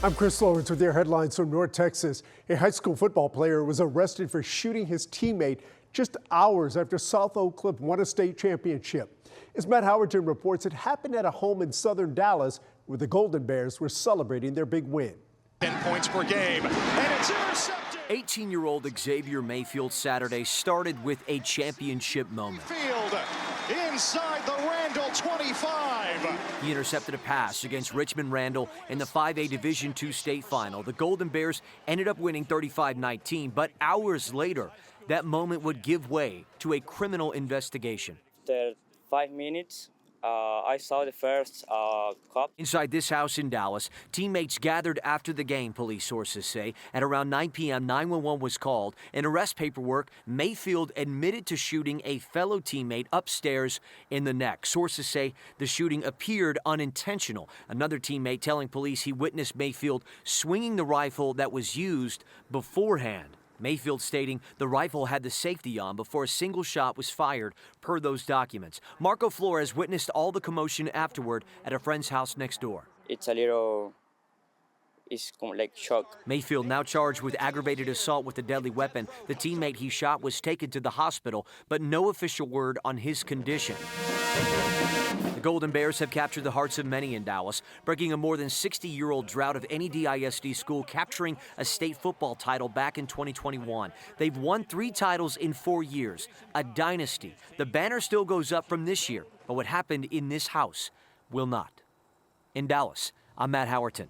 I'm Chris Lawrence with your headlines from North Texas. A high school football player was arrested for shooting his teammate just hours after South Oak Cliff won a state championship. As Matt Howerton reports, it happened at a home in southern Dallas where the Golden Bears were celebrating their big win. 10 points per game, and it's intercepted. 18-year-old Xavier Mayfield Saturday started with a championship moment. Field inside the Randall 25. He intercepted a pass against Richmond Randall in the 5A Division II state final. The Golden Bears ended up winning 35-19, but hours later, that moment would give way to a criminal investigation. After 5 minutes, I saw the first cop. Inside this house in Dallas, teammates gathered after the game, police sources say. At around 9 p.m., 911 was called. In arrest paperwork, Mayfield admitted to shooting a fellow teammate upstairs in the neck. Sources say the shooting appeared unintentional. Another teammate telling police he witnessed Mayfield swinging the rifle that was used beforehand. Mayfield stating the rifle had the safety on before a single shot was fired, per those documents. Marco Flores witnessed all the commotion afterward at a friend's house next door. It's like shock. Mayfield now charged with aggravated assault with a deadly weapon. The teammate he shot was taken to the hospital, but no official word on his condition. The Golden Bears have captured the hearts of many in Dallas, breaking a more than 60-year-old drought of any DISD school, capturing a state football title back in 2021. They've won 3 titles in 4 years, a dynasty. The banner still goes up from this year, but what happened in this house will not. In Dallas, I'm Matt Howerton.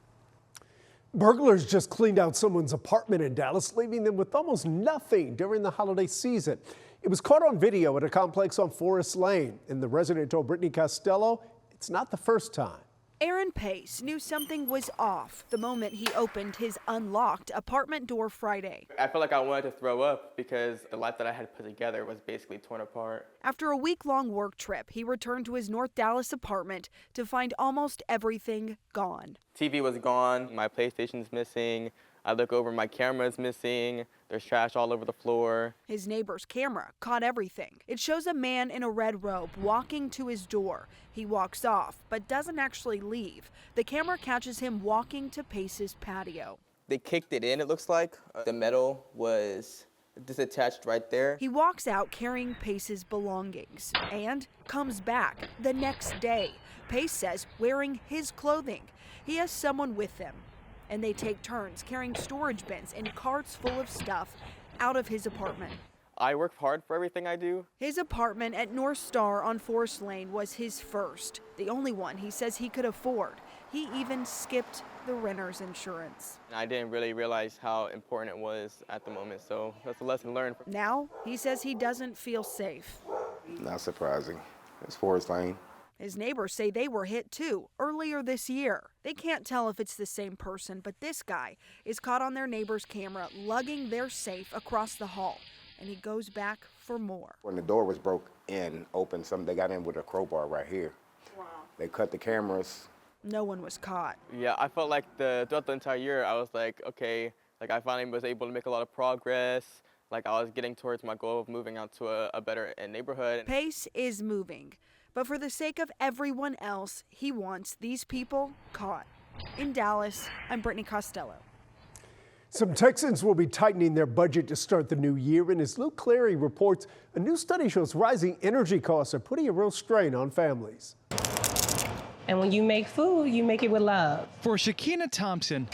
Burglars just cleaned out someone's apartment in Dallas, leaving them with almost nothing during the holiday season. It was caught on video at a complex on Forest Lane, and the resident told Brittany Costello it's not the first time. Aaron Pace knew something was off the moment he opened his unlocked apartment door Friday. I felt like I wanted to throw up because the life that I had put together was basically torn apart. After a week-long work trip, he returned to his North Dallas apartment to find almost everything gone. TV was gone, my PlayStation's missing, I look over, my camera's missing, there's trash all over the floor. His neighbor's camera caught everything. It shows a man in a red robe walking to his door. He walks off, but doesn't actually leave. The camera catches him walking to Pace's patio. They kicked it in, it looks like. The metal was disattached right there. He walks out carrying Pace's belongings and comes back the next day. Pace says wearing his clothing. He has someone with him, and they take turns carrying storage bins and carts full of stuff out of his apartment. I work hard for everything I do. His apartment at North Star on Forest Lane was his first, the only one he says he could afford. He even skipped the renter's insurance. I didn't really realize how important it was at the moment, so that's a lesson learned. Now, he says he doesn't feel safe. Not surprising. It's Forest Lane. His neighbors say they were hit too, earlier this year. They can't tell if it's the same person, but this guy is caught on their neighbor's camera lugging their safe across the hall, and he goes back for more. When the door was broke in, open, they got in with a crowbar right here. Wow. They cut the cameras. No one was caught. Yeah, I felt like throughout the entire year, I was like, okay, like I finally was able to make a lot of progress. Like I was getting towards my goal of moving out to a better neighborhood. Pace is moving. But for the sake of everyone else, he wants these people caught. In Dallas, I'm Brittany Costello. Some Texans will be tightening their budget to start the new year, and as Luke Clary reports, a new study shows rising energy costs are putting a real strain on families. And when you make food, you make it with love. For Shakina Thompson,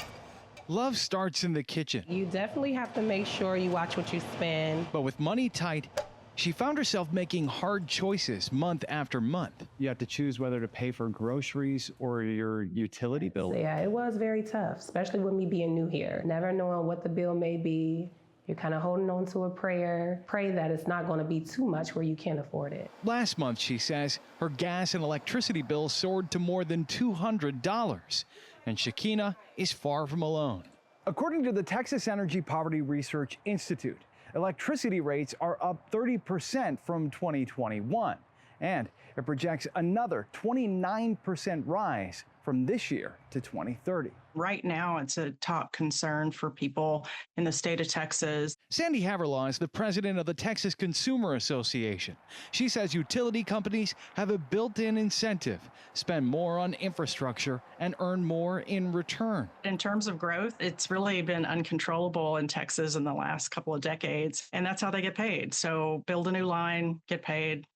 love starts in the kitchen. You definitely have to make sure you watch what you spend. But with money tight, she found herself making hard choices month after month. You have to choose whether to pay for groceries or your utility bill. Yeah, it was very tough, especially with me being new here. Never knowing what the bill may be. You're kind of holding on to a prayer. Pray that it's not going to be too much where you can't afford it. Last month, she says, her gas and electricity bill soared to more than $200. And Shakina is far from alone. According to the Texas Energy Poverty Research Institute, electricity rates are up 30% from 2021. And it projects another 29% rise from this year to 2030. Right now, it's a top concern for people in the state of Texas. Sandy Haverlaw is the president of the Texas Consumer Association. She says utility companies have a built-in incentive, spend more on infrastructure, and earn more in return. In terms of growth, it's really been uncontrollable in Texas in the last couple of decades, and that's how they get paid. So build a new line, get paid,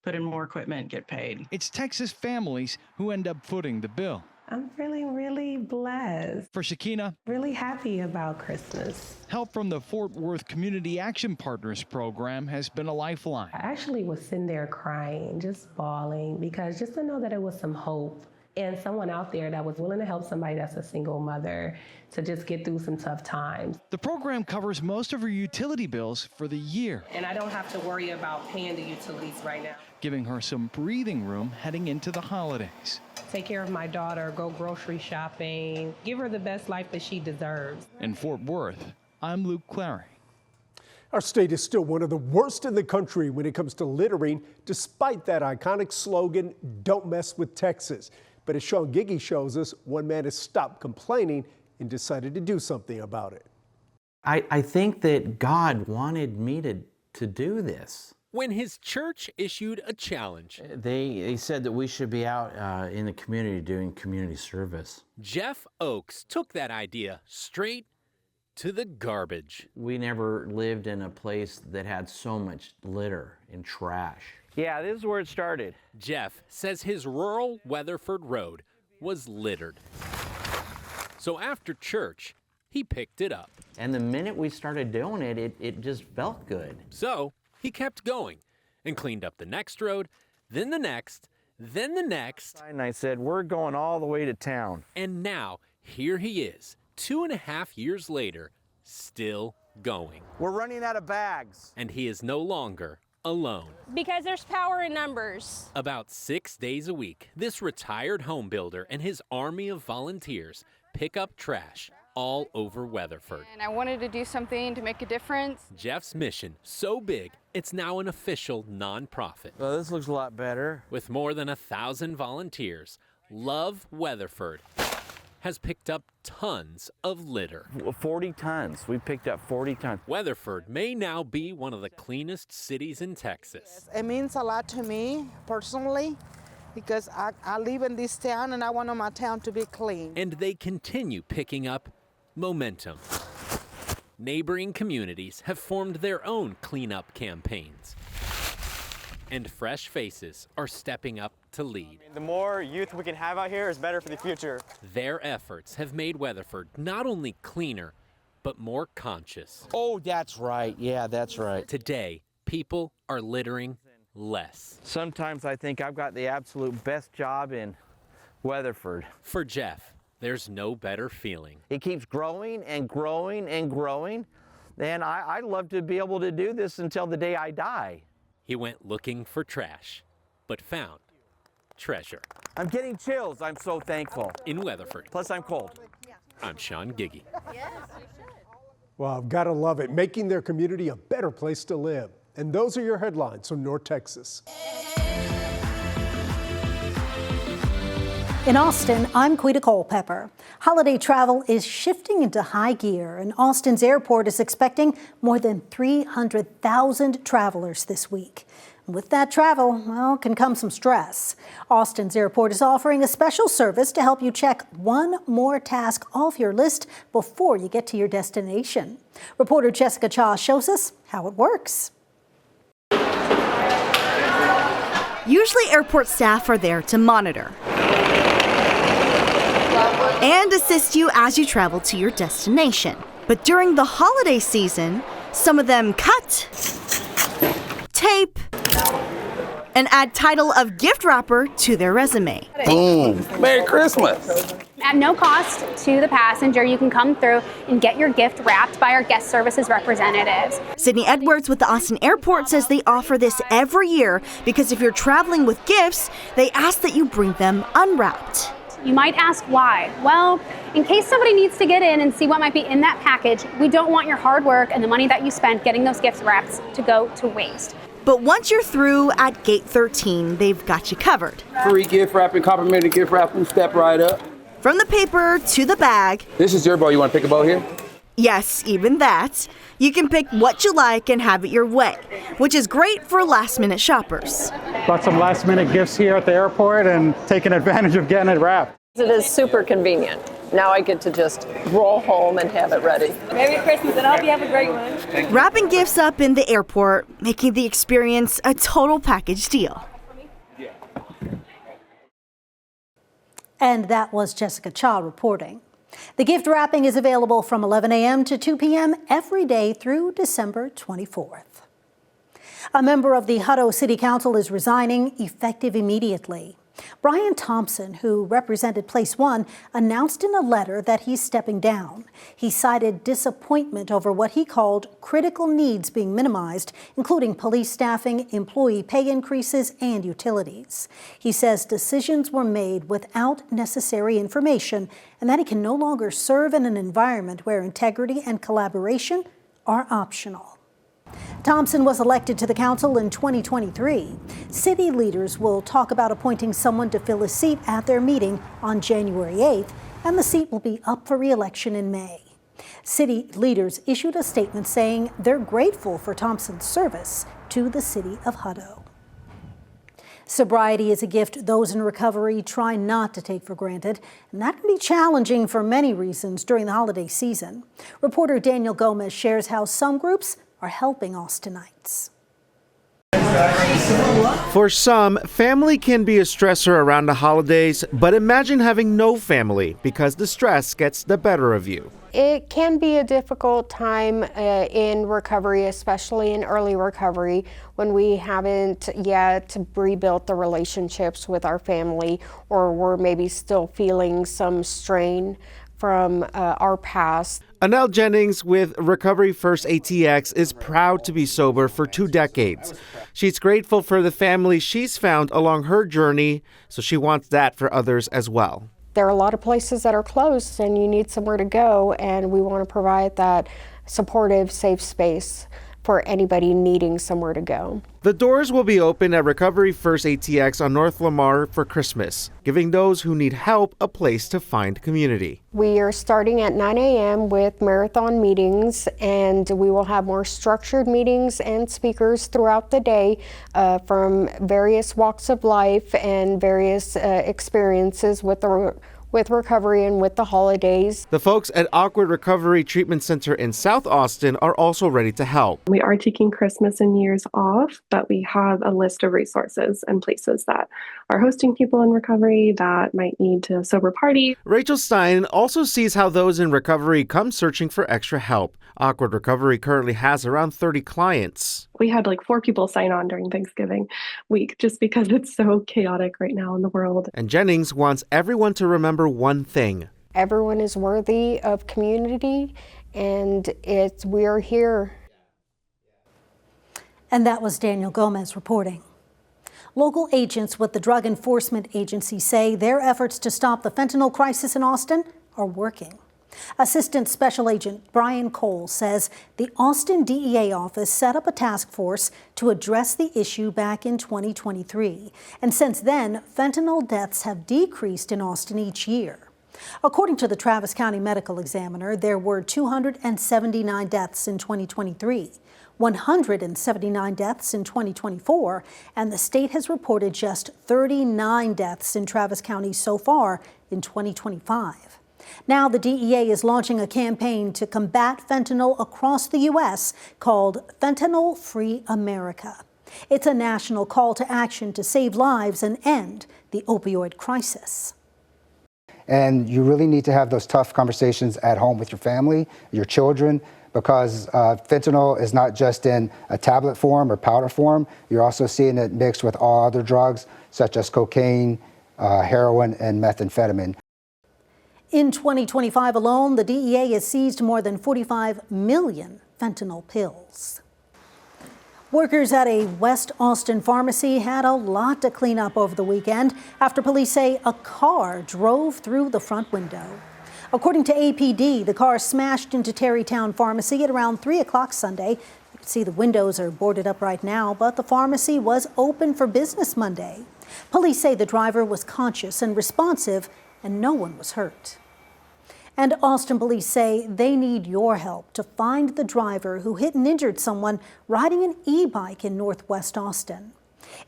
put in more equipment, get paid. It's Texas families who end up footing the bill. I'm really blessed. For Shakina, Really happy about Christmas. help from the Fort Worth Community Action Partners program has been a lifeline. I actually was sitting there crying, just bawling, because just to know that it was some hope and someone out there that was willing to help somebody that's a single mother to just get through some tough times. The program covers most of her utility bills for the year, And I don't have to worry about paying the utilities right now. giving her some breathing room heading into the holidays. Take care of my daughter, go grocery shopping, give her the best life that she deserves. In Fort Worth, I'm Luke Clary. Our state is still one of the worst in the country when it comes to littering, despite that iconic slogan, "Don't mess with Texas." But as Sean Giggy shows us, one man has stopped complaining and decided to do something about it. I think that God wanted me to do this. When his church issued a challenge. They said that we should be out in the community doing community service. Jeff Oakes took that idea straight to the garbage. We never lived in a place that had so much litter and trash. Yeah, this is where it started. Jeff says his rural Weatherford Road was littered. So after church, he picked it up. And the minute we started doing it, it just felt good. So he kept going and cleaned up the next road, then the next, then the next. And I said, we're going all the way to town. And now here he is, 2.5 years later, still going. We're running out of bags. And he is no longer alone. Because there's power in numbers. About 6 days a week, this retired home builder and his army of volunteers pick up trash all over Weatherford. And I wanted to do something to make a difference. Jeff's mission, so big, it's now an official nonprofit. Well, this looks a lot better. With more than 1,000 volunteers, Love Weatherford has picked up tons of litter. 40 tons. We picked up 40 tons. Weatherford may now be one of the cleanest cities in Texas. It means a lot to me personally, because I live in this town and I want my town to be clean. And they continue picking up momentum. Neighboring communities have formed their own cleanup campaigns. And fresh faces are stepping up to lead. The more youth we can have out here is better for the future. Their efforts have made Weatherford not only cleaner, but more conscious. Oh, that's right. Yeah, that's right. Today, people are littering less. Sometimes I think I've got the absolute best job in Weatherford. For Jeff, there's no better feeling. It keeps growing and growing and growing. And I'd love to be able to do this until the day I die. He went looking for trash, but found treasure. I'm getting chills. I'm so thankful. In Weatherford. Plus, I'm cold. I'm Sean Giggy. Well, I've got to love it, making their community a better place to live. And those are your headlines from North Texas. In Austin, I'm Quita Culpepper. Holiday travel is shifting into high gear, and Austin's airport is expecting more than 300,000 travelers this week. With that travel, well, can come some stress. Austin's airport is offering a special service to help you check one more task off your list before you get to your destination. Reporter Jessica Cha shows us how it works. Usually airport staff are there to monitor and assist you as you travel to your destination. But during the holiday season, some of them cut, tape, and add title of gift wrapper to their resume. Boom! Merry Christmas! At no cost to the passenger, you can come through and get your gift wrapped by our guest services representatives. Sydney Edwards with the Austin Airport says they offer this every year because if you're traveling with gifts, they ask that you bring them unwrapped. You might ask why. Well, in case somebody needs to get in and see what might be in that package, we don't want your hard work and the money that you spent getting those gifts wrapped to go to waste. But once you're through at gate 13, they've got you covered. Free gift wrapping, complimentary gift wrapping, step right up. From the paper to the bag. This is your bowl. You want to pick a bowl here? Yes, even that. You can pick what you like and have it your way, which is great for last-minute shoppers. Bought some last-minute gifts here at the airport and taking advantage of getting it wrapped. It is super convenient. Now I get to just roll home and have it ready. Merry Christmas, and I hope you have a great one. Wrapping gifts up in the airport, making the experience a total package deal. And that was Jessica Cha reporting. The gift wrapping is available from 11 a.m. to 2 p.m. every day through December 24th. A member of the Hutto City Council is resigning effective immediately. Brian Thompson, who represented Place 1, announced in a letter that he's stepping down. He cited disappointment over what he called critical needs being minimized, including police staffing, employee pay increases, and utilities. He says decisions were made without necessary information and that he can no longer serve in an environment where integrity and collaboration are optional. Thompson was elected to the council in 2023. City leaders will talk about appointing someone to fill a seat at their meeting on January 8th, and the seat will be up for re-election in May. City leaders issued a statement saying they're grateful for Thompson's service to the city of Hutto. Sobriety is a gift those in recovery try not to take for granted, and that can be challenging for many reasons during the holiday season. Reporter Daniel Gomez shares how some groups are helping Austinites. For some, family can be a stressor around the holidays, but imagine having no family because the stress gets the better of you. It can be a difficult time in recovery, especially in early recovery, when we haven't yet rebuilt the relationships with our family, or we're maybe still feeling some strain from our past. Anel Jennings with Recovery First ATX is proud to be sober for 2 decades. She's grateful for the family she's found along her journey, so she wants that for others as well. There are a lot of places that are closed and you need somewhere to go, and we want to provide that supportive, safe space for anybody needing somewhere to go. The doors will be open at Recovery First ATX on North Lamar for Christmas, giving those who need help a place to find community. We are starting at 9 a.m. with marathon meetings, and we will have more structured meetings and speakers throughout the day from various walks of life and various experiences with recovery and with the holidays. The folks at Awkward Recovery Treatment Center in South Austin are also ready to help. We are taking Christmas and New Year's off, but we have a list of resources and places that are hosting people in recovery that might need to sober party. Rachel Stein also sees how those in recovery come searching for extra help. Awkward Recovery currently has around 30 clients. We had like 4 people sign on during Thanksgiving week just because it's so chaotic right now in the world. And Jennings wants everyone to remember one thing. Everyone is worthy of community, and we are here. And that was Daniel Gomez reporting. Local agents with the Drug Enforcement Agency say their efforts to stop the fentanyl crisis in Austin are working. Assistant Special Agent Brian Cole says the Austin DEA office set up a task force to address the issue back in 2023. And since then, fentanyl deaths have decreased in Austin each year. According to the Travis County Medical Examiner, there were 279 deaths in 2023, 179 deaths in 2024, and the state has reported just 39 deaths in Travis County so far in 2025. Now the DEA is launching a campaign to combat fentanyl across the U.S. called Fentanyl Free America. It's a national call to action to save lives and end the opioid crisis. And you really need to have those tough conversations at home with your family, your children, because fentanyl is not just in a tablet form or powder form. You're also seeing it mixed with all other drugs, such as cocaine, heroin, and methamphetamine. In 2025 alone, the DEA has seized more than 45 million fentanyl pills. Workers at a West Austin pharmacy had a lot to clean up over the weekend after police say a car drove through the front window. According to APD, the car smashed into Terrytown Pharmacy at around 3 o'clock Sunday. The See, the windows are boarded up right now, but the pharmacy was open for business Monday. Police say the driver was conscious and responsive, and no one was hurt. And Austin police say they need your help to find the driver who hit and injured someone riding an e-bike in Northwest Austin.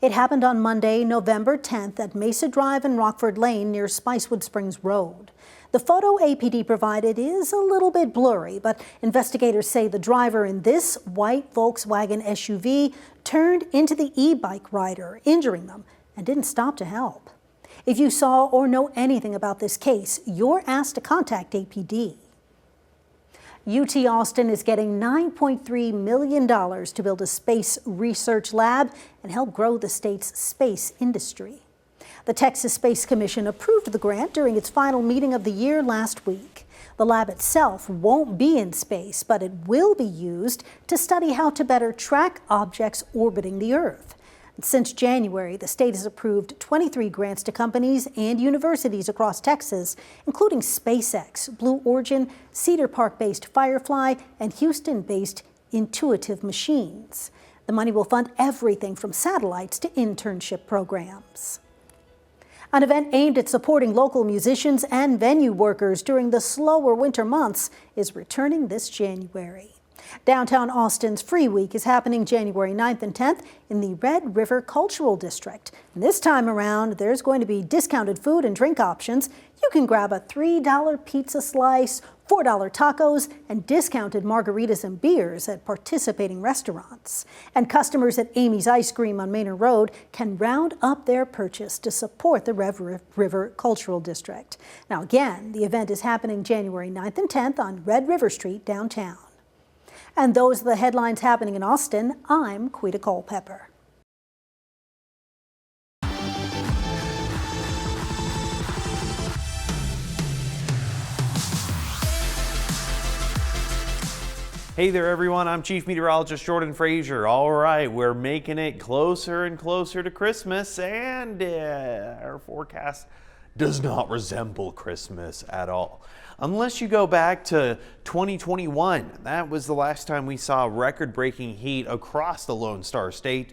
It happened on Monday, November 10th at Mesa Drive and Rockford Lane near Spicewood Springs Road. The photo APD provided is a little bit blurry, but investigators say the driver in this white Volkswagen SUV turned into the e-bike rider, injuring them, and didn't stop to help. If you saw or know anything about this case, you're asked to contact APD. UT Austin is getting $9.3 million to build a space research lab and help grow the state's space industry. The Texas Space Commission approved the grant during its final meeting of the year last week. The lab itself won't be in space, but it will be used to study how to better track objects orbiting the Earth. Since January, the state has approved 23 grants to companies and universities across Texas, including SpaceX, Blue Origin, Cedar Park-based Firefly, and Houston-based Intuitive Machines. The money will fund everything from satellites to internship programs. An event aimed at supporting local musicians and venue workers during the slower winter months is returning this January. Downtown Austin's Free Week is happening January 9th and 10th in the Red River Cultural District. And this time around, there's going to be discounted food and drink options. You can grab a $3 pizza slice, $4 tacos, and discounted margaritas and beers at participating restaurants. And customers at Amy's Ice Cream on Manor Road can round up their purchase to support the Red River Cultural District. Now again, the event is happening January 9th and 10th on Red River Street downtown. And those are the headlines happening in Austin. I'm Quita Culpepper. Hey there everyone, I'm Chief Meteorologist Jordan Frazier. All right, we're making it closer and closer to Christmas, and our forecast does not resemble Christmas at all. Unless you go back to 2021, that was the last time we saw record-breaking heat across the Lone Star State.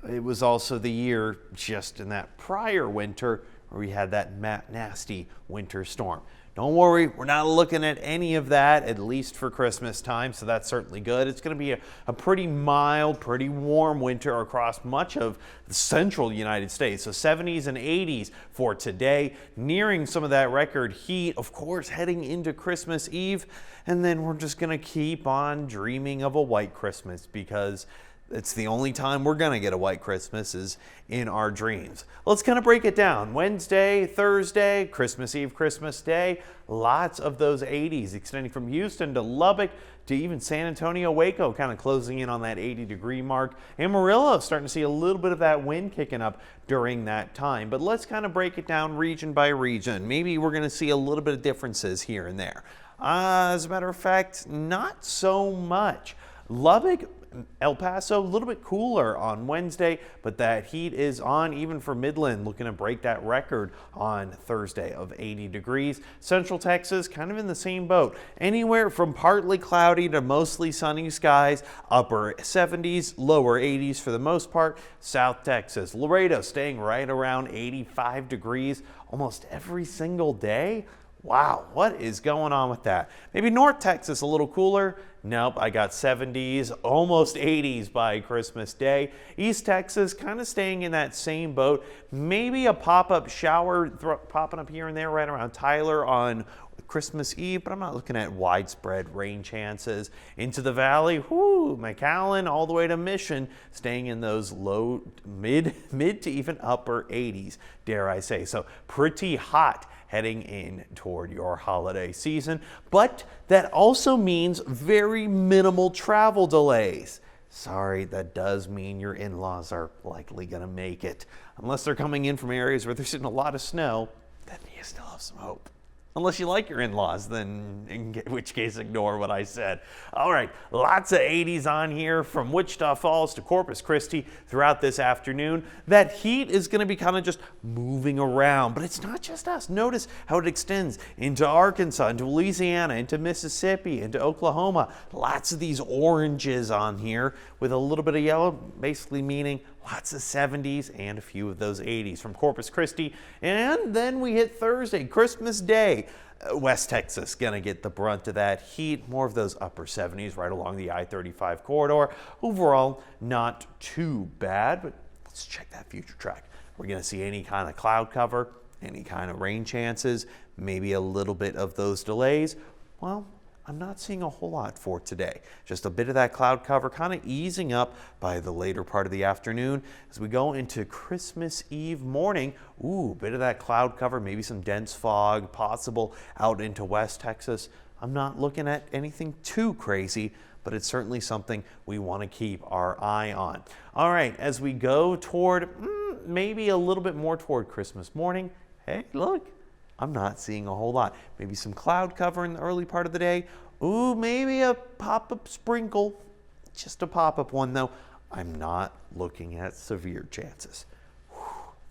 It was also the year just in that prior winter where we had that nasty winter storm. Don't worry, we're not looking at any of that, at least for Christmas time, so that's certainly good. It's going to be a pretty mild, pretty warm winter across much of the central United States. So 70s and 80s for today, nearing some of that record heat, of course, heading into Christmas Eve. And then we're just going to keep on dreaming of a white Christmas, because it's the only time we're going to get a white Christmas is in our dreams. Let's kind of break it down. Wednesday, Thursday, Christmas Eve, Christmas Day, lots of those 80s extending from Houston to Lubbock to even San Antonio, Waco, kind of closing in on that 80-degree mark. Amarillo starting to see a little bit of that wind kicking up during that time. But let's kind of break it down region by region. Maybe we're going to see a little bit of differences here and there. As a matter of fact, not so much. Lubbock, El Paso, a little bit cooler on Wednesday, but that heat is on even for Midland, looking to break that record on Thursday of 80 degrees. Central Texas, kind of in the same boat. Anywhere from partly cloudy to mostly sunny skies, upper 70s, lower 80s for the most part. South Texas, Laredo staying right around 85 degrees almost every single day. Wow, what is going on with that? Maybe North Texas a little cooler. Nope, I got 70s, almost 80s by Christmas Day. East Texas kind of staying in that same boat. Maybe a pop-up shower popping up here and there right around Tyler on Christmas Eve, but I'm not looking at widespread rain chances. Into the valley, McAllen all the way to Mission, staying in those low, mid to even upper 80s, dare I say. So pretty hot heading in toward your holiday season, but that also means very minimal travel delays. Sorry, that does mean your in-laws are likely going to make it. Unless they're coming in from areas where there's a lot of snow, then you still have some hope. Unless you like your in-laws, then in which case ignore what I said. All right, lots of 80s on here from Wichita Falls to Corpus Christi throughout this afternoon. That heat is going to be kind of just moving around, but it's not just us. Notice how it extends into Arkansas, into Louisiana, into Mississippi, into Oklahoma. Lots of these oranges on here with a little bit of yellow, basically meaning lots of 70s and a few of those 80s from Corpus Christi. And then we hit Thursday, Christmas Day. West Texas gonna get the brunt of that heat, more of those upper 70s right along the I-35 corridor. Overall, not too bad, but let's check that future track. We're gonna see any kind of cloud cover, any kind of rain chances, maybe a little bit of those delays. Well, I'm not seeing a whole lot for today. Just a bit of that cloud cover kind of easing up by the later part of the afternoon. As we go into Christmas Eve morning, ooh, bit of that cloud cover, maybe some dense fog possible out into West Texas. I'm not looking at anything too crazy, but it's certainly something we want to keep our eye on. All right, as we go toward maybe a little bit more toward Christmas morning, hey, look, I'm not seeing a whole lot. Maybe some cloud cover in the early part of the day. Ooh, maybe a pop-up sprinkle. Just a pop-up one, though. I'm not looking at severe chances. Whew,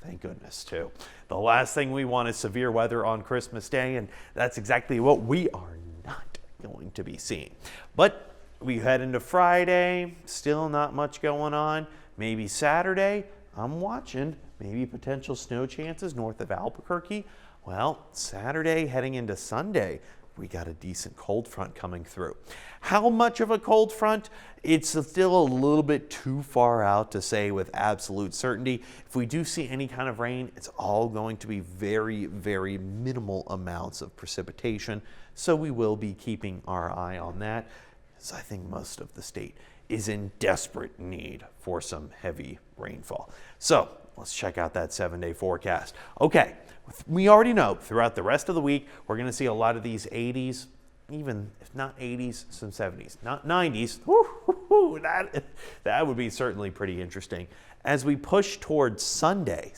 thank goodness, too. The last thing we want is severe weather on Christmas Day, and that's exactly what we are not going to be seeing. But we head into Friday, still not much going on. Maybe Saturday, I'm watching maybe potential snow chances north of Albuquerque. Well, Saturday heading into Sunday, we got a decent cold front coming through. How much of a cold front? It's still a little bit too far out to say with absolute certainty. If we do see any kind of rain, it's all going to be very, very minimal amounts of precipitation. So we will be keeping our eye on that, because I think most of the state is in desperate need for some heavy rainfall. So let's check out that 7-day forecast. Okay. We already know throughout the rest of the week, we're going to see a lot of these 80s, even if not 80s, some 70s, not 90s. That would be certainly pretty interesting. As we push towards Sunday,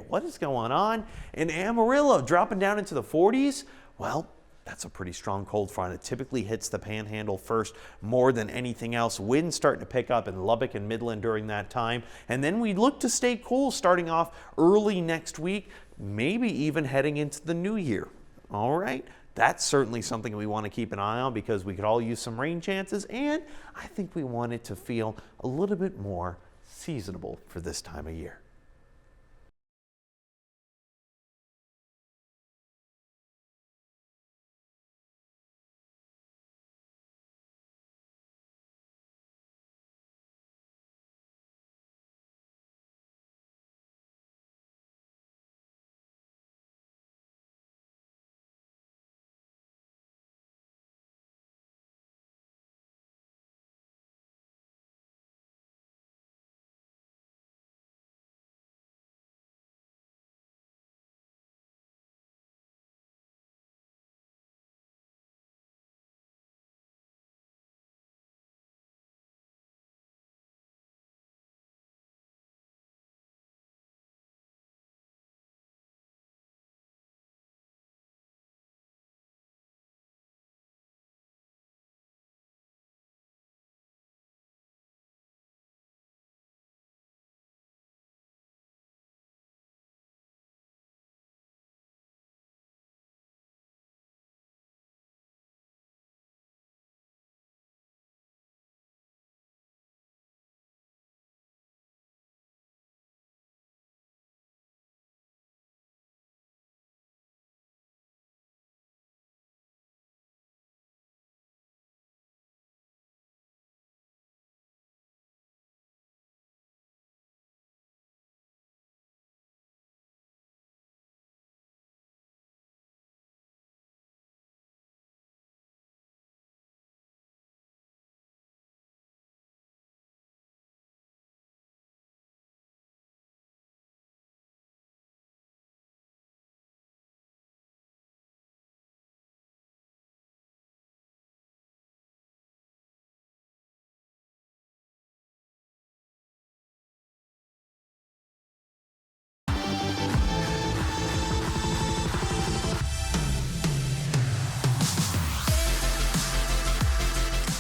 what is going on in Amarillo? Dropping down into the 40s? Well, that's a pretty strong cold front. It typically hits the panhandle first more than anything else. Winds starting to pick up in Lubbock and Midland during that time. And then we look to stay cool starting off early next week, maybe even heading into the new year. All right, that's certainly something we want to keep an eye on because we could all use some rain chances, and I think we want it to feel a little bit more seasonable for this time of year.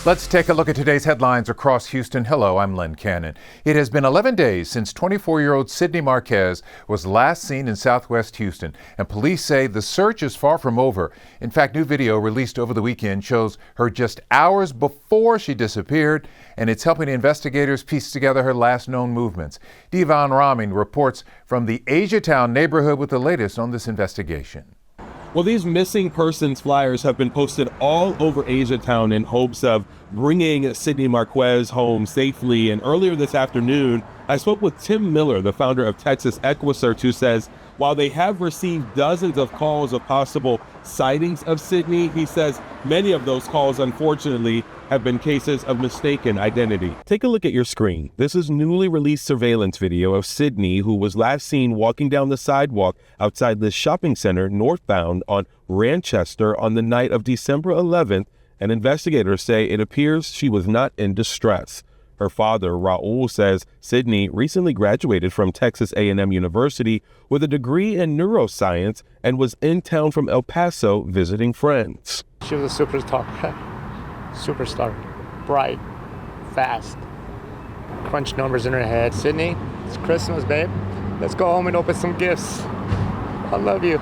Let's take a look at today's headlines across Houston. Hello, I'm Len Cannon. It has been 11 days since 24-year-old Sydney Marquez was last seen in southwest Houston, and police say the search is far from over. In fact, new video released over the weekend shows her just hours before she disappeared, and it's helping investigators piece together her last known movements. Devon Raming reports from the Asiatown neighborhood with the latest on this investigation. Well, these missing persons flyers have been posted all over Asiatown in hopes of bringing Sydney Marquez home safely. And earlier this afternoon, I spoke with Tim Miller, the founder of Texas EquuSearch, who says while they have received dozens of calls of possible sightings of Sydney, he says many of those calls, unfortunately, have been cases of mistaken identity. Take a look at your screen. This is newly released surveillance video of Sydney, who was last seen walking down the sidewalk outside this shopping center northbound on Ranchester on the night of December 11th, and investigators say it appears she was not in distress. Her father, Raul, says Sydney recently graduated from Texas A&M University with a degree in neuroscience and was in town from El Paso visiting friends. She was a superstar. Superstar, bright, fast, crunch numbers in her head. Sydney, it's Christmas, babe. Let's go home and open some gifts. I love you.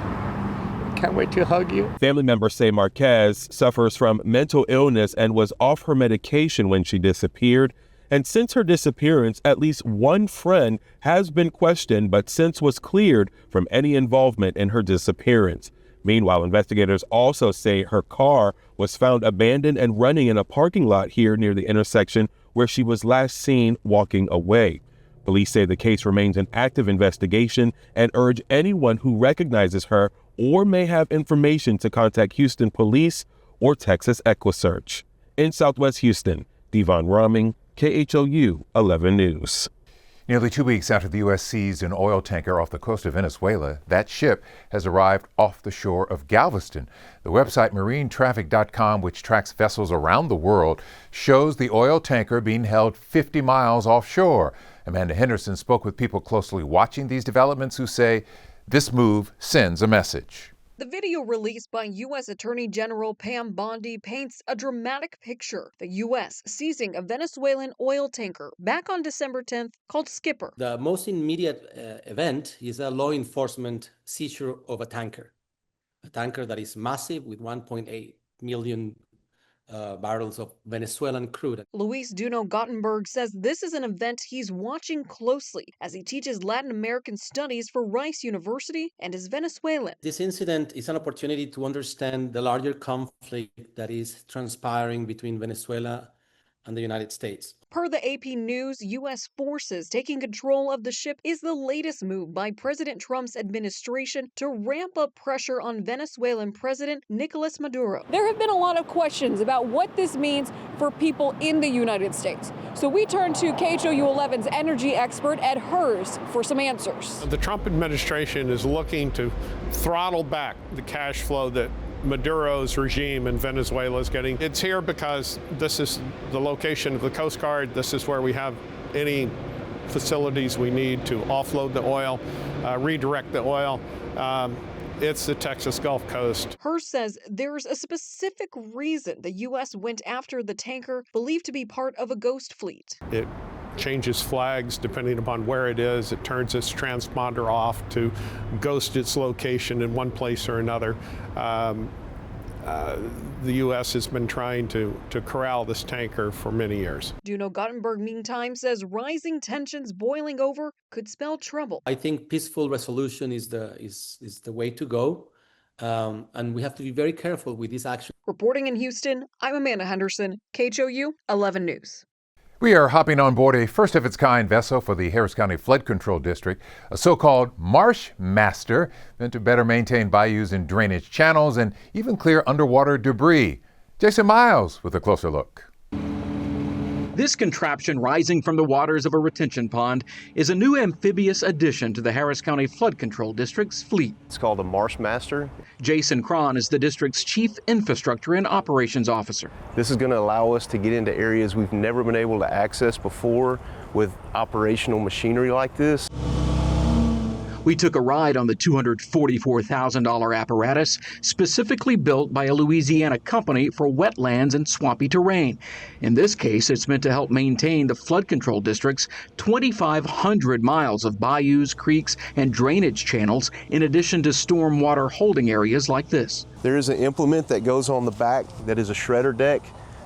Can't wait to hug you. Family members say Marquez suffers from mental illness and was off her medication when she disappeared. And since her disappearance, at least one friend has been questioned, but since was cleared from any involvement in her disappearance. Meanwhile, investigators also say her car was found abandoned and running in a parking lot here near the intersection where she was last seen walking away. Police say the case remains an active investigation and urge anyone who recognizes her or may have information to contact Houston Police or Texas EquuSearch. In Southwest Houston, Devon Raming, KHOU 11 News. Nearly 2 weeks after the U.S. seized an oil tanker off the coast of Venezuela, that ship has arrived off the shore of Galveston. The website marinetraffic.com, which tracks vessels around the world, shows the oil tanker being held 50 miles offshore. Amanda Henderson spoke with people closely watching these developments who say this move sends a message. The video released by U.S. Attorney General Pam Bondi paints a dramatic picture. The U.S. seizing a Venezuelan oil tanker back on December 10th called Skipper. The most immediate event is a law enforcement seizure of a tanker that is massive with 1.8 million barrels of Venezuelan crude. Luis Duno Gottenberg says this is an event he's watching closely as he teaches Latin American studies for Rice University and is Venezuelan. This incident is an opportunity to understand the larger conflict that is transpiring between Venezuela and the United States. Per the AP News, U.S. forces taking control of the ship is the latest move by President Trump's administration to ramp up pressure on Venezuelan President Nicolas Maduro. There have been a lot of questions about what this means for people in the United States. So we turn to KHOU 11's energy expert Ed Hers for some answers. The Trump administration is looking to throttle back the cash flow that Maduro's regime in Venezuela is getting. It's here because this is the location of the Coast Guard. This is where we have any facilities we need to offload the oil, redirect the oil. It's the Texas Gulf Coast. Hers says there's a specific reason the U.S. went after the tanker believed to be part of a ghost fleet. It changes flags depending upon where it is. It turns its transponder off to ghost its location in one place or another. The U.S. has been trying to corral this tanker for many years. Duno Gottenberg, meantime, says rising tensions boiling over could spell trouble. I think peaceful resolution is the way to go, and we have to be very careful with this action. Reporting in Houston, I'm Amanda Henderson, KHOU 11 News. We are hopping on board a first-of-its-kind vessel for the Harris County Flood Control District, a so-called Marsh Master, meant to better maintain bayous and drainage channels and even clear underwater debris. Jason Miles with a closer look. This contraption, rising from the waters of a retention pond, is a new amphibious addition to the Harris County Flood Control District's fleet. It's called a Marsh Master. Jason Cron is the district's Chief Infrastructure and Operations Officer. This is going to allow us to get into areas we've never been able to access before with operational machinery like this. We took a ride on the $244,000 apparatus specifically built by a Louisiana company for wetlands and swampy terrain. In this case, it's meant to help maintain the flood control district's 2,500 miles of bayous, creeks, and drainage channels, in addition to stormwater holding areas like this. There is an implement that goes on the back that is a shredder deck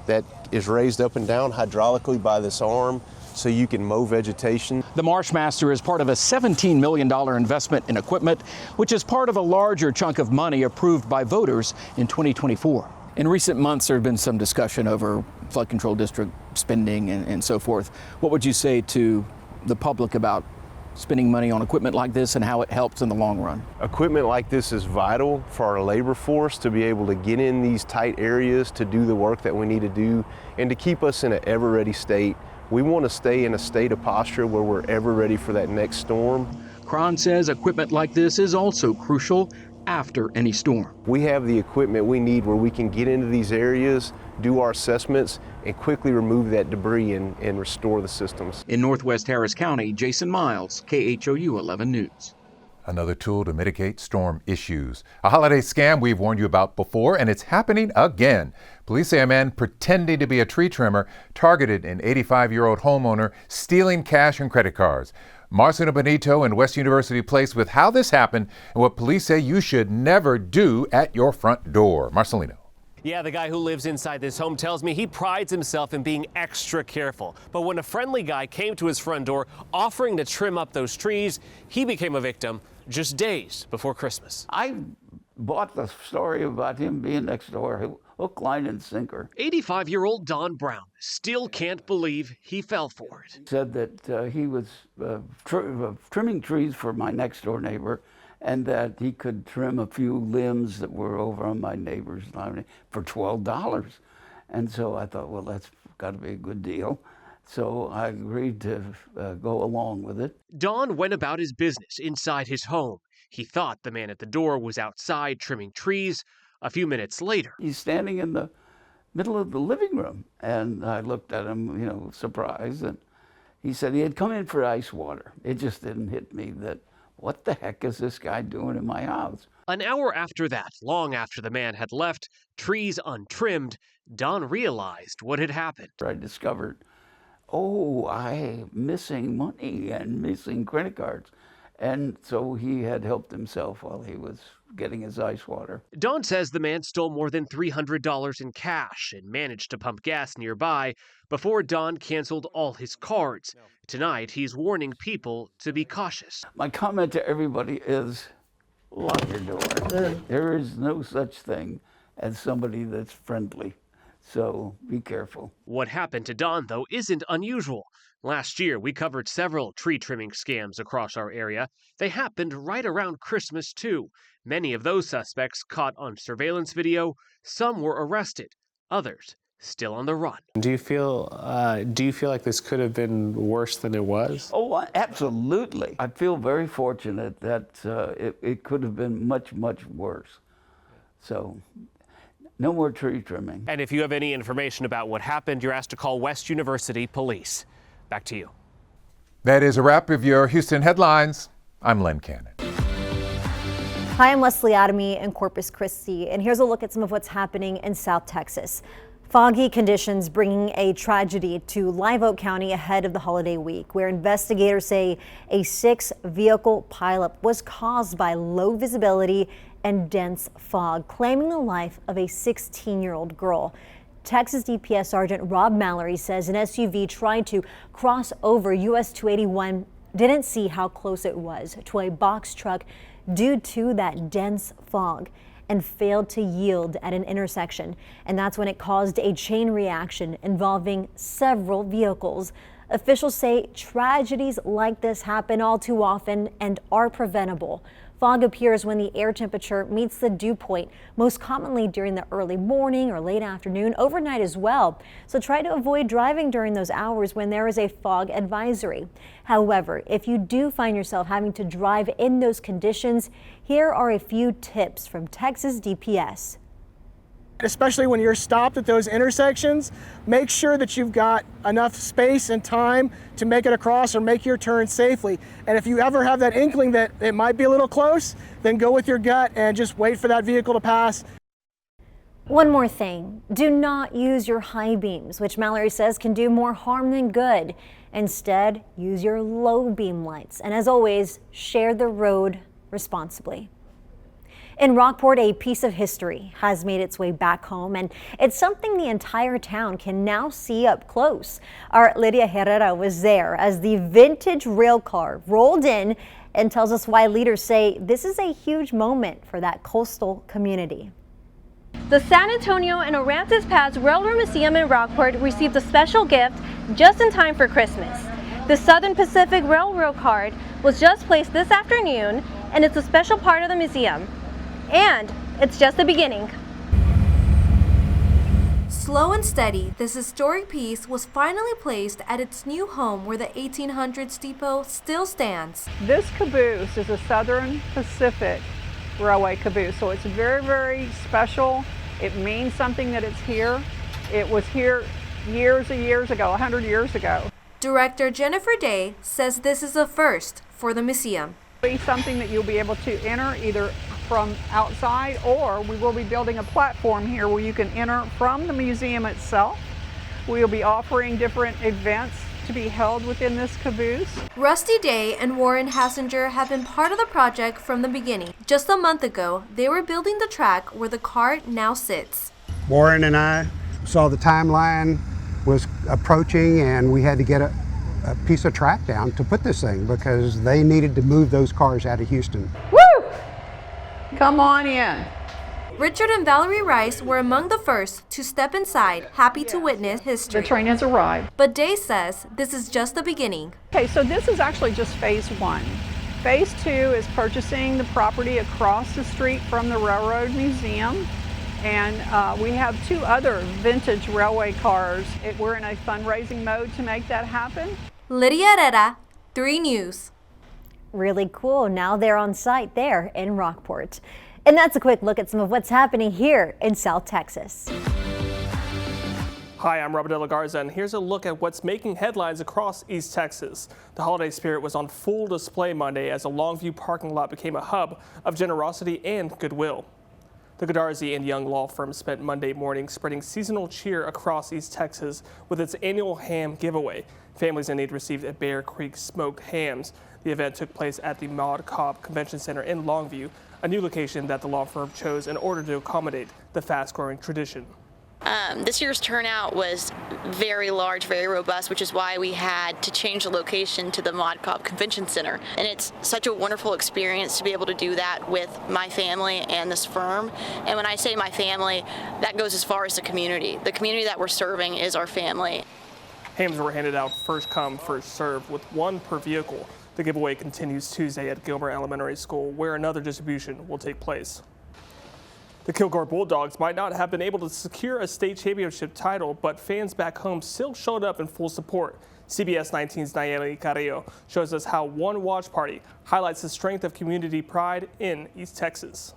that is raised up and down hydraulically by this arm, so you can mow vegetation. The Marshmaster is part of a $17 million investment in equipment, which is part of a larger chunk of money approved by voters in 2024. In recent months, there have been some discussion over flood control district spending and so forth. What would you say to the public about spending money on equipment like this and how it helps in the long run? Equipment like this is vital for our labor force to be able to get in these tight areas to do the work that we need to do and to keep us in an ever-ready state. We want to stay in a state of posture where we're ever ready for that next storm. Cron says equipment like this is also crucial after any storm. We have the equipment we need where we can get into these areas, do our assessments, and quickly remove that debris and restore the systems. In Northwest Harris County, Jason Miles, KHOU 11 News. Another tool to mitigate storm issues. A holiday scam we've warned you about before, and it's happening again. Police say a man pretending to be a tree trimmer targeted an 85-year-old homeowner, stealing cash and credit cards. Marcelino Benito in West University Place with how this happened and what police say you should never do at your front door. Marcelino. Yeah, the guy who lives inside this home tells me he prides himself in being extra careful. But when a friendly guy came to his front door offering to trim up those trees, he became a victim just days before Christmas. I bought the story about him being next door, hook, line, and sinker. 85-year-old Don Brown still can't believe he fell for it. He said that he was trimming trees for my next door neighbor, and that he could trim a few limbs that were over on my neighbor's lawn for $12. And so I thought, well, that's got to be a good deal. So I agreed to go along with it. Don went about his business inside his home. He thought the man at the door was outside trimming trees. A few minutes later, he's standing in the middle of the living room, and I looked at him, surprised, and he said he had come in for ice water. It just didn't hit me that, what the heck is this guy doing in my house? An hour after that, long after the man had left, trees untrimmed, Don realized what had happened. I discovered, I'm missing money and missing credit cards. And so he had helped himself while he was getting his ice water. Don says the man stole more than $300 in cash and managed to pump gas nearby before Don canceled all his cards. Tonight, he's warning people to be cautious. My comment to everybody is, lock your door. There is no such thing as somebody that's friendly. So be careful. What happened to Don, though, isn't unusual. Last year, we covered several tree trimming scams across our area. They happened right around Christmas, too. Many of those suspects caught on surveillance video. Some were arrested. Others still on the run. Do you feel like this could have been worse than it was? Oh, absolutely. I feel very fortunate that it could have been much, much worse. So no more tree trimming. And if you have any information about what happened, you're asked to call West University Police. Back to you. That is a wrap of your Houston headlines. I'm Len Cannon. Hi, I'm Leslie Adamy in Corpus Christi, and here's a look at some of what's happening in South Texas. Foggy conditions bringing a tragedy to Live Oak County ahead of the holiday week, where investigators say a 6-vehicle pileup was caused by low visibility and dense fog, claiming the life of a 16-year-old girl. Texas DPS Sergeant Rob Mallory says an SUV tried to cross over US 281, didn't see how close it was to a box truck due to that dense fog, and failed to yield at an intersection. And that's when it caused a chain reaction involving several vehicles. Officials say tragedies like this happen all too often and are preventable. Fog appears when the air temperature meets the dew point, most commonly during the early morning or late afternoon, overnight as well. So try to avoid driving during those hours when there is a fog advisory. However, if you do find yourself having to drive in those conditions, here are a few tips from Texas DPS. especially when you're stopped at those intersections, make sure that you've got enough space and time to make it across or make your turn safely. And if you ever have that inkling that it might be a little close, then go with your gut and just wait for that vehicle to pass. One more thing, do not use your high beams, which Mallory says can do more harm than good. Instead, use your low beam lights. And as always, share the road responsibly. In Rockport, a piece of history has made its way back home, and it's something the entire town can now see up close. Our Lydia Herrera was there as the vintage rail car rolled in and tells us why leaders say this is a huge moment for that coastal community. The San Antonio and Aransas Pass Railroad Museum in Rockport received a special gift just in time for Christmas. The Southern Pacific Railroad card was just placed this afternoon, and it's a special part of the museum. And it's just the beginning. Slow and steady, this historic piece was finally placed at its new home where the 1800s depot still stands. This caboose is a Southern Pacific Railway caboose, so it's very, very special. It means something that it's here. It was here years and years ago, 100 years ago. Director Jennifer Day says this is a first for the museum. It'll be something that you'll be able to enter either from outside, or we will be building a platform here where you can enter from the museum itself. We'll be offering different events to be held within this caboose. Rusty Day and Warren Hassinger have been part of the project from the beginning. Just a month ago, they were building the track where the car now sits. Warren and I saw the timeline was approaching, and we had to get a piece of track down to put this thing because they needed to move those cars out of Houston. Woo! Come on in. Richard and Valerie Rice were among the first to step inside, happy to witness history. The train has arrived. But Day says this is just the beginning. Okay, so this is actually just phase one. Phase two is purchasing the property across the street from the Railroad Museum. And we have two other vintage railway cars. We're in a fundraising mode to make that happen. Lydia Herrera, 3 News. Really cool. Now they're on site there in Rockport. And that's a quick look at some of what's happening here in South Texas. Hi, I'm Robert De La Garza, and here's a look at what's making headlines across East Texas. The holiday spirit was on full display Monday as the Longview parking lot became a hub of generosity and goodwill. The Godarzi and Young law firm spent Monday morning spreading seasonal cheer across East Texas with its annual ham giveaway. Families in need received a Bear Creek smoked hams. The event took place at the Maud Cobb Convention Center in Longview, a new location that the law firm chose in order to accommodate the fast-growing tradition. This year's turnout was very large, very robust, which is why we had to change the location to the Maud Cobb Convention Center. And it's such a wonderful experience to be able to do that with my family and this firm. And when I say my family, that goes as far as the community. The community that we're serving is our family. Hams were handed out first come, first served, with 1 per vehicle. The giveaway continues Tuesday at Gilmer Elementary School, where another distribution will take place. The Kilgore Bulldogs might not have been able to secure a state championship title, but fans back home still showed up in full support. CBS 19's Nayeli Carrillo shows us how one watch party highlights the strength of community pride in East Texas.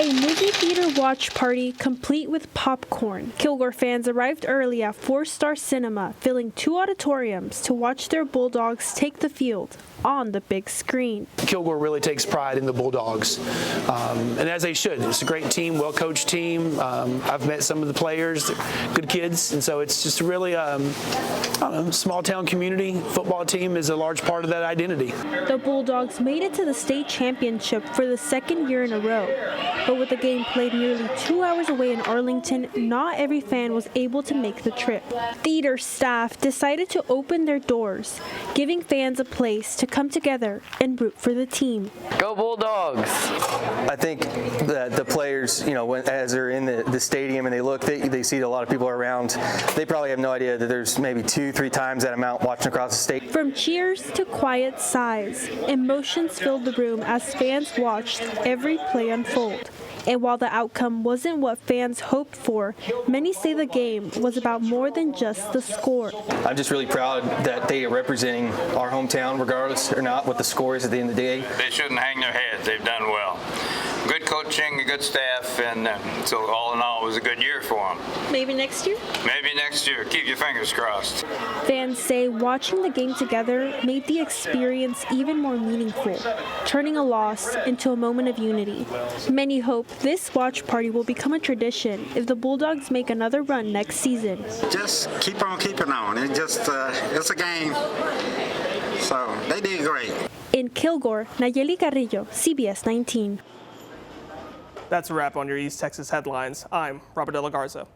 A movie theater watch party complete with popcorn. Kilgore fans arrived early at 4-Star Cinema, filling 2 auditoriums to watch their Bulldogs take the field on the big screen. Kilgore really takes pride in the Bulldogs, and as they should. It's a great team, well-coached team. I've met some of the players, good kids, and so it's just really small-town community. Football team is a large part of that identity. The Bulldogs made it to the state championship for the 2nd year in a row. But with the game played nearly 2 hours away in Arlington, not every fan was able to make the trip. Theater staff decided to open their doors, giving fans a place to come together and root for the team. Go Bulldogs! I think that the players, as they're in the stadium and they look, they see a lot of people around. They probably have no idea that there's maybe 2-3 times that amount watching across the state. From cheers to quiet sighs, emotions filled the room as fans watched every play unfold. And while the outcome wasn't what fans hoped for, many say the game was about more than just the score. I'm just really proud that they are representing our hometown, regardless or not what the score is at the end of the day. They shouldn't hang their heads. They've done well. Good coaching, a good staff, and so all in all, it was a good year for them. Maybe next year? Maybe next year. Keep your fingers crossed. Fans say watching the game together made the experience even more meaningful, turning a loss into a moment of unity. Many hope this watch party will become a tradition if the Bulldogs make another run next season. Just keep on keeping on. It's a game. So they did great. In Kilgore, Nayeli Carrillo, CBS 19. That's a wrap on your East Texas headlines. I'm Robert De La Garza.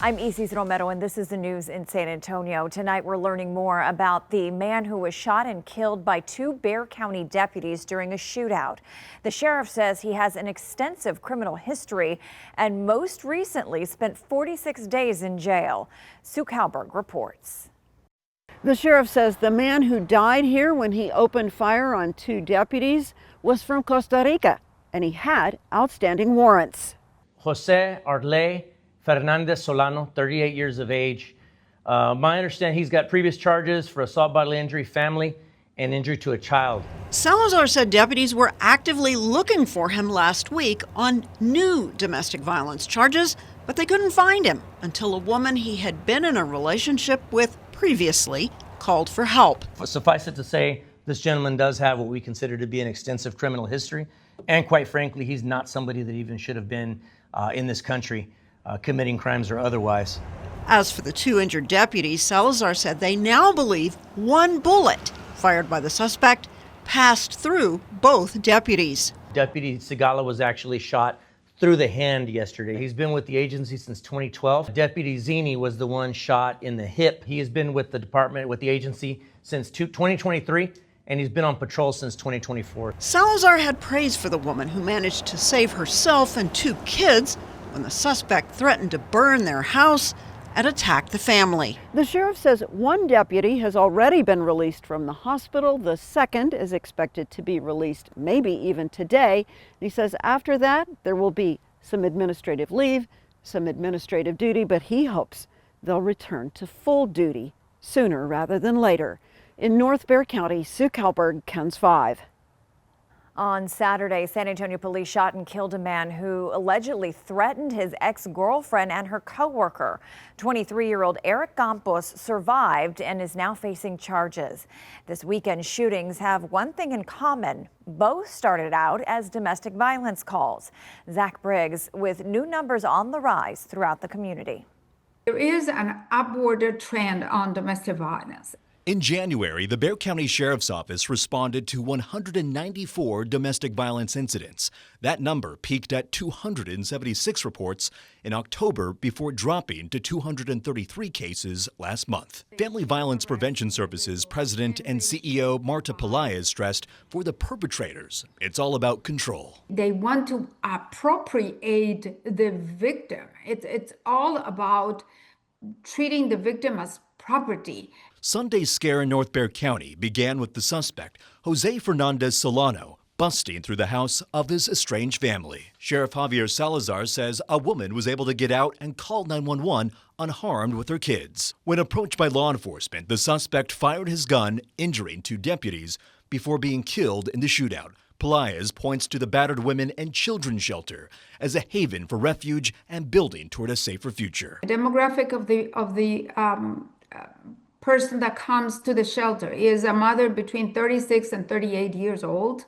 I'm Isis Romero, and this is the news in San Antonio. Tonight, we're learning more about the man who was shot and killed by 2 Bexar County deputies during a shootout. The sheriff says he has an extensive criminal history and most recently spent 46 days in jail. Sue Kalberg reports. The sheriff says the man who died here when he opened fire on 2 deputies was from Costa Rica, and he had outstanding warrants. Jose Arley Fernandez Solano, 38 years of age. My understanding, he's got previous charges for assault, bodily injury, family, and injury to a child. Salazar said deputies were actively looking for him last week on new domestic violence charges, but they couldn't find him until a woman he had been in a relationship with previously called for help. Suffice it to say, this gentleman does have what we consider to be an extensive criminal history, and quite frankly, he's not somebody that even should have been in this country. Committing crimes or otherwise. As for the 2 injured deputies, Salazar said they now believe 1 bullet fired by the suspect passed through both deputies. Deputy Segala was actually shot through the hand yesterday. He's been with the agency since 2012. Deputy Zini was the one shot in the hip. He has been with the department, with the agency since 2023, and he's been on patrol since 2024. Salazar had praise for the woman who managed to save herself and 2 kids when the suspect threatened to burn their house and attack the family. The sheriff says 1 deputy has already been released from the hospital. The 2nd is expected to be released maybe even today. He says after that, there will be some administrative leave, some administrative duty, but he hopes they'll return to full duty sooner rather than later. In North Bexar County, Sue Kalberg, KENS 5. On Saturday, San Antonio police shot and killed a man who allegedly threatened his ex-girlfriend and her co-worker. 23-year-old Eric Campos survived and is now facing charges. This weekend's shootings have one thing in common. Both started out as domestic violence calls. Zach Briggs with new numbers on the rise throughout the community. There is an upward trend on domestic violence. In January, the Bexar County Sheriff's Office responded to 194 domestic violence incidents. That number peaked at 276 reports in October before dropping to 233 cases last month. Family Violence Prevention Services President and CEO Marta Pelaez stressed for the perpetrators, it's all about control. They want to appropriate the victim. It's all about treating the victim as property. Sunday's scare in North Bexar County began with the suspect, Jose Fernandez Solano, busting through the house of his estranged family. Sheriff Javier Salazar says a woman was able to get out and call 911 unharmed with her kids. When approached by law enforcement, the suspect fired his gun, injuring 2 deputies before being killed in the shootout. Pelaez points to the battered women and children's shelter as a haven for refuge and building toward a safer future. The demographic of the person that comes to the shelter is a mother between 36 and 38 years old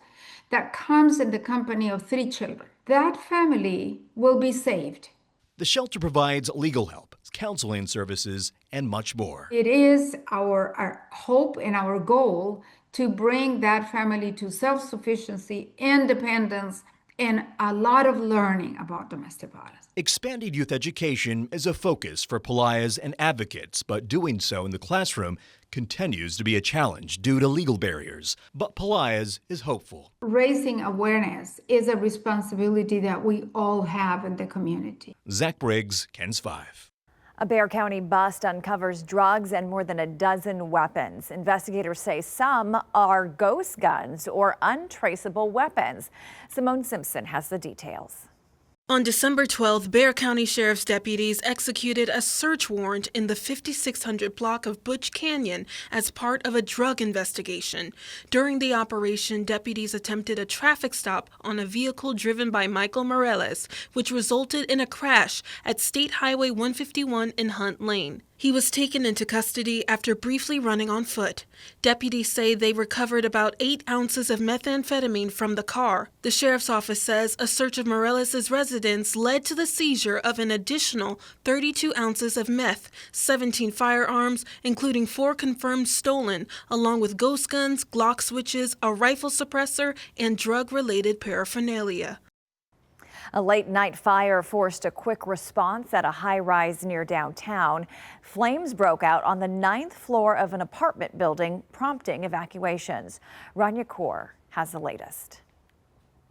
that comes in the company of 3 children. That family will be saved. The shelter provides legal help, counseling services, and much more. It is our hope and our goal to bring that family to self-sufficiency, independence, and a lot of learning about domestic violence. Expanded youth education is a focus for Pelaez and advocates, but doing so in the classroom continues to be a challenge due to legal barriers. But Pelaez is hopeful. Raising awareness is a responsibility that we all have in the community. Zach Briggs, KENS 5. A Bexar County bust uncovers drugs and more than a dozen weapons. Investigators say some are ghost guns or untraceable weapons. Simone Simpson has the details. On December 12th, Bexar County Sheriff's deputies executed a search warrant in the 5600 block of Butch Canyon as part of a drug investigation. During the operation, deputies attempted a traffic stop on a vehicle driven by Michael Morales, which resulted in a crash at State Highway 151 in Hunt Lane. He was taken into custody after briefly running on foot. Deputies say they recovered about 8 ounces of methamphetamine from the car. The sheriff's office says a search of Morales' residence led to the seizure of an additional 32 ounces of meth, 17 firearms, including 4 confirmed stolen, along with ghost guns, Glock switches, a rifle suppressor, and drug-related paraphernalia. A late-night fire forced a quick response at a high-rise near downtown. Flames broke out on the 9th floor of an apartment building, prompting evacuations. Rania Kaur has the latest.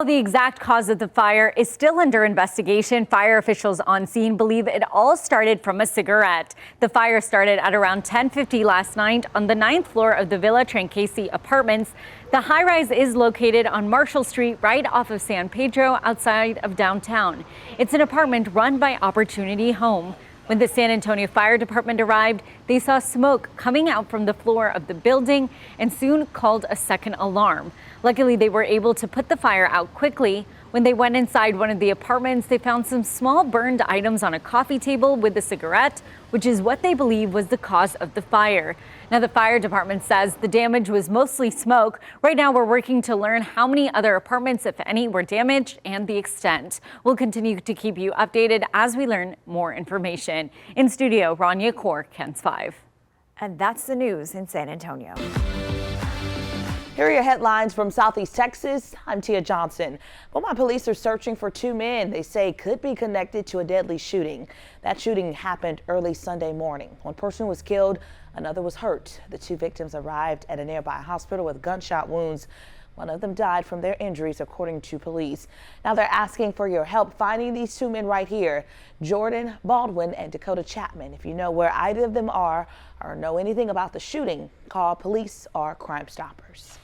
The exact cause of the fire is still under investigation. Fire officials on scene believe it all started from a cigarette. The fire started at around 10:50 last night on the 9th floor of the Villa Trancasi apartments. The high-rise is located on Marshall Street, right off of San Pedro, outside of downtown. It's an apartment run by Opportunity Home. When the San Antonio Fire Department arrived, they saw smoke coming out from the floor of the building and soon called a second alarm. Luckily, they were able to put the fire out quickly. When they went inside one of the apartments, they found some small burned items on a coffee table with a cigarette, which is what they believe was the cause of the fire. Now, the fire department says the damage was mostly smoke. Right now, we're working to learn how many other apartments, if any, were damaged and the extent. We'll continue to keep you updated as we learn more information. In studio, Rania Kaur, KENS 5. And that's the news in San Antonio. Here are your headlines from Southeast Texas. I'm Tia Johnson. Beaumont police are searching for 2 men they say could be connected to a deadly shooting. That shooting happened early Sunday morning. One person was killed, another was hurt. The 2 victims arrived at a nearby hospital with gunshot wounds. One of them died from their injuries, according to police. Now they're asking for your help finding these 2 men right here, Jordan Baldwin and Dakota Chapman. If you know where either of them are or know anything about the shooting, call police or Crime Stoppers.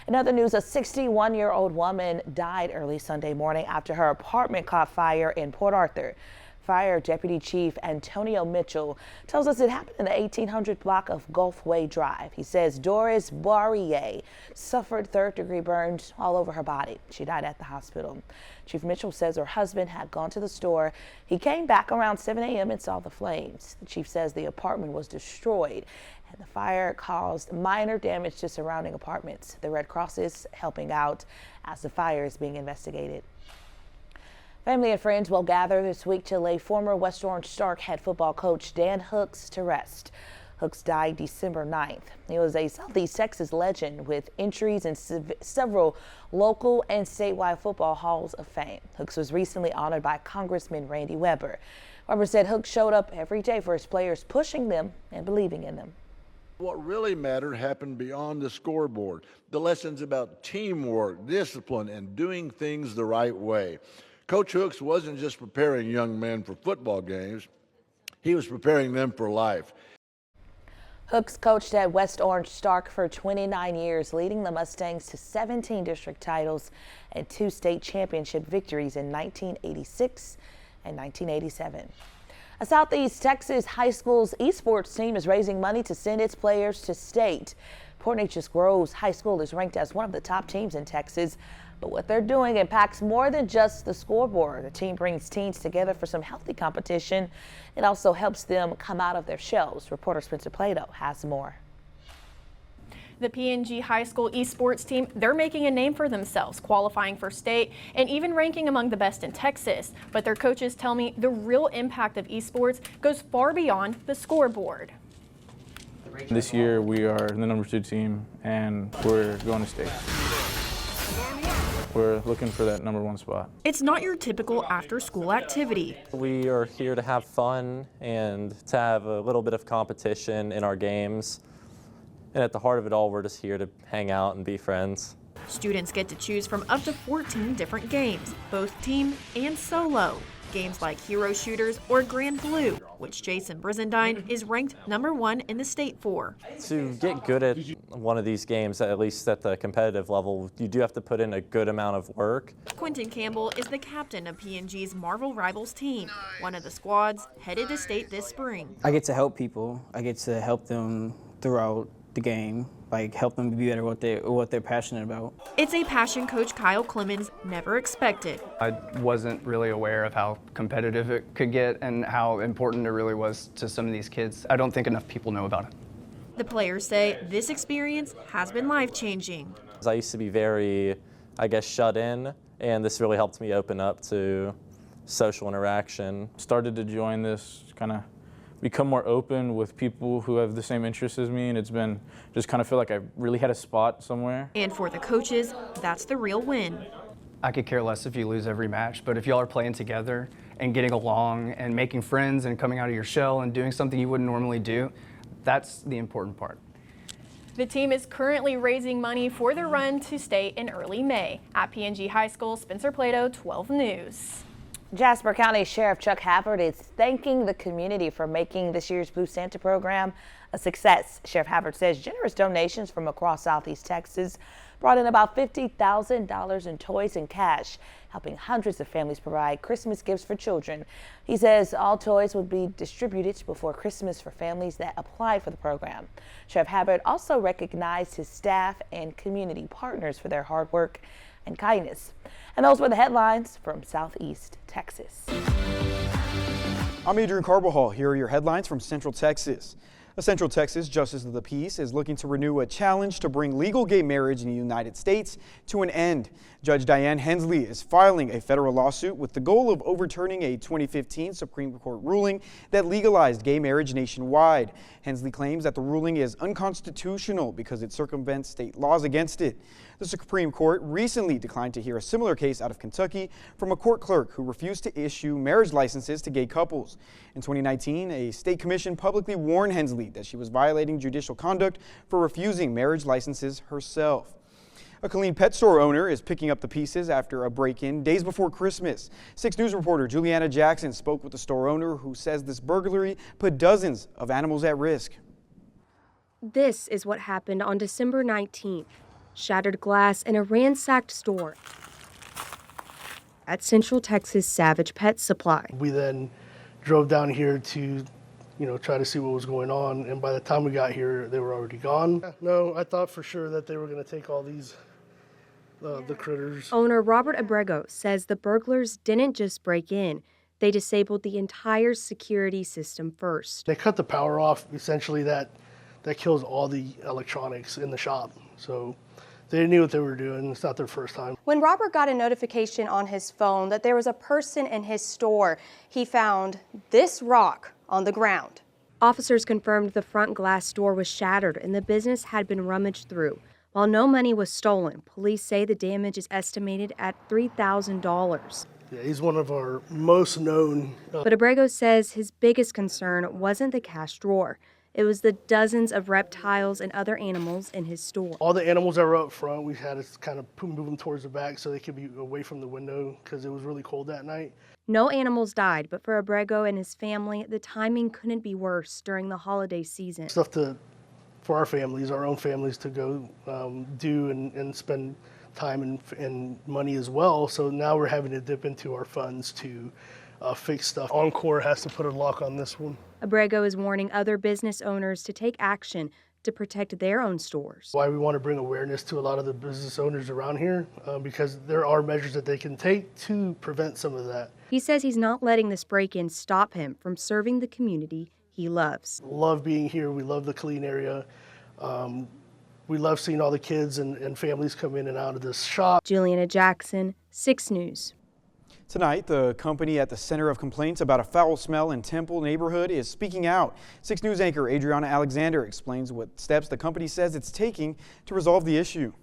In other news, a 61-year-old woman died early Sunday morning after her apartment caught fire in Port Arthur. Fire Deputy Chief Antonio Mitchell tells us it happened in the 1800 block of Gulfway Drive. He says Doris Barrier suffered 3rd-degree burns all over her body. She died at the hospital. Chief Mitchell says her husband had gone to the store. He came back around 7 a.m. and saw the flames. The chief says the apartment was destroyed and the fire caused minor damage to surrounding apartments. The Red Cross is helping out as the fire is being investigated. Family and friends will gather this week to lay former West Orange Stark head football coach Dan Hooks to rest. Hooks died December 9th. He was a Southeast Texas legend with entries in several local and statewide football halls of fame. Hooks was recently honored by Congressman Randy Weber. Weber said Hooks showed up every day for his players, pushing them and believing in them. What really mattered happened beyond the scoreboard. The lessons about teamwork, discipline, and doing things the right way. Coach Hooks wasn't just preparing young men for football games, he was preparing them for life. Hooks coached at West Orange Stark for 29 years, leading the Mustangs to 17 district titles and 2 state championship victories in 1986 and 1987. A Southeast Texas high school's esports team is raising money to send its players to state. Port Neches Groves High School is ranked as one of the top teams in Texas, but what they're doing impacts more than just the scoreboard. The team brings teens together for some healthy competition. It also helps them come out of their shells. Reporter Spencer Plato has more. The PNG High School esports team, they're making a name for themselves, qualifying for state and even ranking among the best in Texas. But their coaches tell me the real impact of esports goes far beyond the scoreboard. This year we are the #2 team and we're going to state. We're looking for that #1 spot. It's not your typical after-school activity. We are here to have fun and to have a little bit of competition in our games. And at the heart of it all, we're just here to hang out and be friends. Students get to choose from up to 14 different games, both team and solo. Games like Hero Shooters or Grand Blue, which Jason Brizendine is ranked #1 in the state for. To get good at one of these games, at least at the competitive level, you do have to put in a good amount of work. Quentin Campbell is the captain of PNG's Marvel Rivals team, one of the squads headed to state this spring. I get to help people. I get to help them throughout the game, like help them be better at what they're passionate about. It's a passion coach Kyle Clemens never expected. I wasn't really aware of how competitive it could get and how important it really was to some of these kids. I don't think enough people know about it. The players say this experience has been life-changing. I used to be very, I guess, shut in, and this really helped me open up to social interaction. Started to join this, kind of become more open with people who have the same interests as me, and it's been just kind of feel like I really had a spot somewhere. And for the coaches, that's the real win. I could care less if you lose every match, but if y'all are playing together and getting along and making friends and coming out of your shell and doing something you wouldn't normally do, that's the important part. The team is currently raising money for the run to state in early May. At PNG High School, Spencer Plato, 12 News. Jasper County Sheriff Chuck Havard is thanking the community for making this year's Blue Santa program a success. Sheriff Havard says generous donations from across Southeast Texas brought in about $50,000 in toys and cash, helping hundreds of families provide Christmas gifts for children. He says all toys would be distributed before Christmas for families that apply for the program. Sheriff Havard also recognized his staff and community partners for their hard work and kindness. And those were the headlines from Southeast Texas. I'm Adrian Carbajal. Here are your headlines from Central Texas. A Central Texas Justice of the Peace is looking to renew a challenge to bring legal gay marriage in the United States to an end. Judge Diane Hensley is filing a federal lawsuit with the goal of overturning a 2015 Supreme Court ruling that legalized gay marriage nationwide. Hensley claims that the ruling is unconstitutional because it circumvents state laws against it. The Supreme Court recently declined to hear a similar case out of Kentucky from a court clerk who refused to issue marriage licenses to gay couples. In 2019, a state commission publicly warned Hensley that she was violating judicial conduct for refusing marriage licenses herself. A Killeen pet store owner is picking up the pieces after a break-in days before Christmas. 6 News reporter Juliana Jackson spoke with the store owner who says this burglary put dozens of animals at risk. This is what happened on December 19th. Shattered glass in a ransacked store at Central Texas Savage Pet Supply. We then drove down here to, try to see what was going on, and by the time we got here, they were already gone. No, I thought for sure that they were going to take all these, the critters. Owner Robert Abrego says the burglars didn't just break in, they disabled the entire security system first. They cut the power off, essentially that kills all the electronics in the shop. So They knew what they were doing. It's not their first time. When Robert got a notification on his phone that there was a person in his store, he found this rock on the ground. Officers confirmed the front glass door was shattered and the business had been rummaged through. While no money was stolen, police say the damage is estimated at $3,000. Yeah, he's one of our most known. But Abrego says his biggest concern wasn't the cash drawer. It was the dozens of reptiles and other animals in his store. All the animals that were up front, we had to kind of move them towards the back so they could be away from the window because it was really cold that night. No animals died, but for Abrego and his family, the timing couldn't be worse during the holiday season. Stuff for our families, our own families, to go do and spend time and money as well. So now we're having to dip into our funds to fix stuff. Encore has to put a lock on this one. Abrego is warning other business owners to take action to protect their own stores. Why we want to bring awareness to a lot of the business owners around here, because there are measures that they can take to prevent some of that. He says he's not letting this break-in stop him from serving the community he loves. Love being here. We love the clean area. We love seeing all the kids and families come in and out of this shop. Juliana Jackson, 6 News. Tonight, the company at the center of complaints about a foul smell in Temple neighborhood is speaking out. 6 News anchor Adriana Alexander explains what steps the company says it's taking to resolve the issue.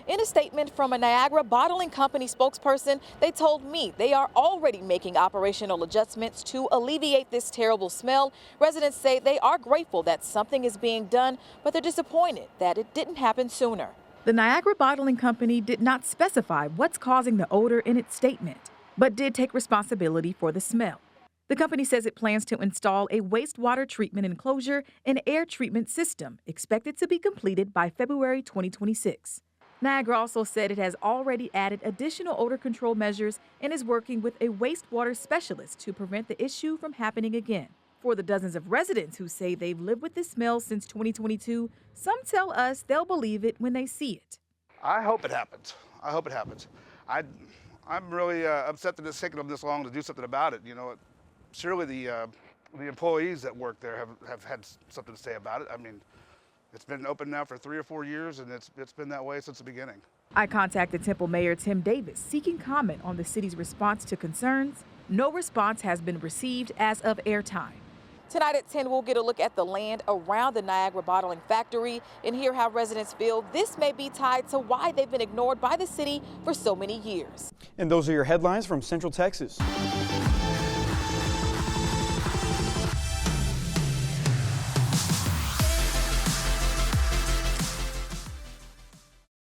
In a statement from a Niagara Bottling Company spokesperson, they told me they are already making operational adjustments to alleviate this terrible smell. Residents say they are grateful that something is being done, but they're disappointed that it didn't happen sooner. The Niagara Bottling Company did not specify what's causing the odor in its statement, but did take responsibility for the smell. The company says it plans to install a wastewater treatment enclosure and air treatment system expected to be completed by February 2026. Niagara also said it has already added additional odor control measures and is working with a wastewater specialist to prevent the issue from happening again. For the dozens of residents who say they've lived with the smell since 2022, some tell us they'll believe it when they see it. I hope it happens. I hope it happens. I'm really upset that it's taken them this long to do something about it. You know, surely the employees that work there have had something to say about it. I mean, it's been open now for 3 or 4 years, and it's been that way since the beginning. I contacted Temple Mayor Tim Davis seeking comment on the city's response to concerns. No response has been received as of airtime. Tonight at 10, we'll get a look at the land around the Niagara Bottling Factory and hear how residents feel this may be tied to why they've been ignored by the city for so many years. And those are your headlines from Central Texas.